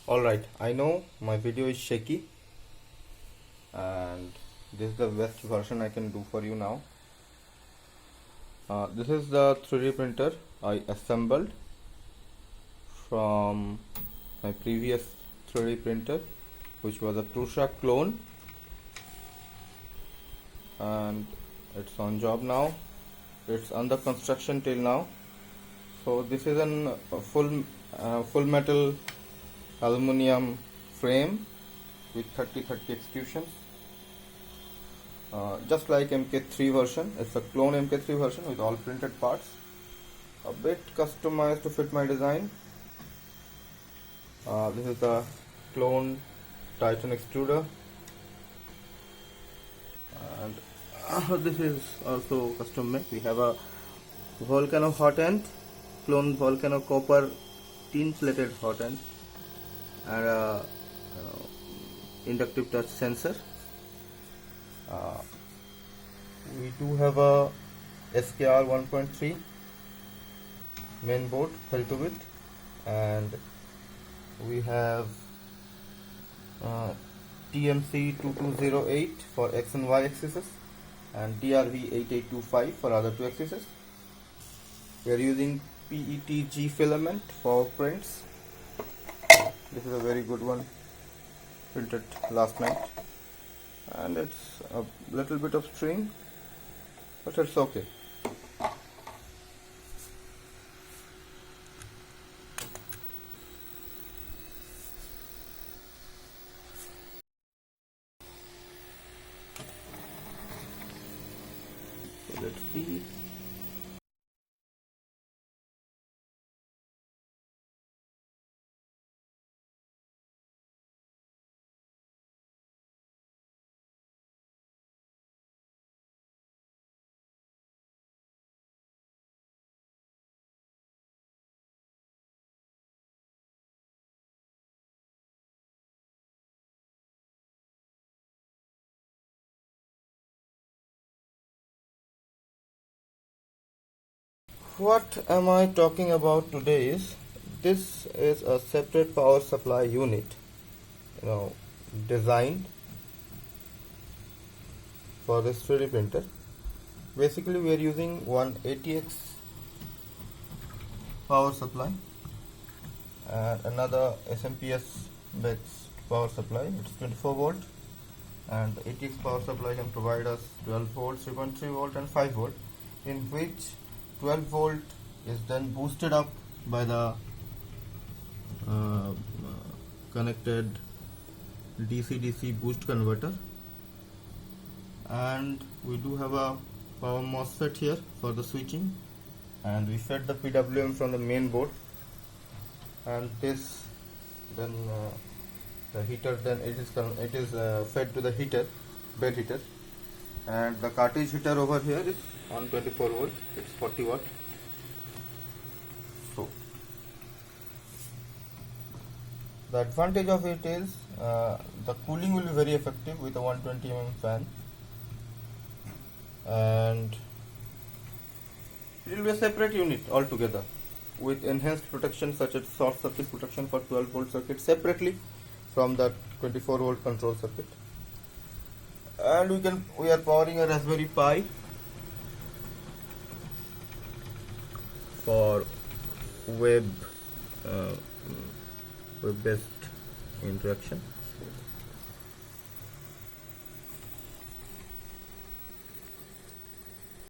Alright, I know my video is shaky and this is the best version I can do for you now. This is the 3D printer I assembled from my previous 3D printer, which was a Prusa clone, and it's on job now. It's under construction till now. So this is a full metal aluminum frame with 30-30 extrusions, just like MK3 version. It's a clone MK3 version with all printed parts, a bit customized to fit my design. This is the clone Titan extruder, and this is also custom made. We have a volcano hot end, clone volcano copper tin plated hot end, and a inductive touch sensor. We do have a SKR 1.3 main board 32-bit, and we have TMC 2208 for X and Y axes, and DRV 8825 for other two axes. We are using PETG filament for prints. This is a very good one, printed last night, and it's a little bit of string, but it's okay. So let's see. What am I talking about today is, this is a separate power supply unit, designed for this 3D printer. Basically we are using one ATX power supply and another SMPS based power supply. It's 24 volt, and the ATX power supply can provide us 12 volts, 3.3 volt and 5 volt, in which 12 volt is then boosted up by the connected DC-DC boost converter, and we do have a power MOSFET here for the switching, and we fed the PWM from the main board, and this then the heater, then it is fed to the heater, bed heater, and the cartridge heater over here is on 24 volt, it's 40 watt. So the advantage of it is the cooling will be very effective with a 120 mm fan, and it will be a separate unit altogether with enhanced protection such as short circuit protection for 12 volt circuit separately from the 24 volt control circuit. And we are powering a Raspberry Pi for web based interaction.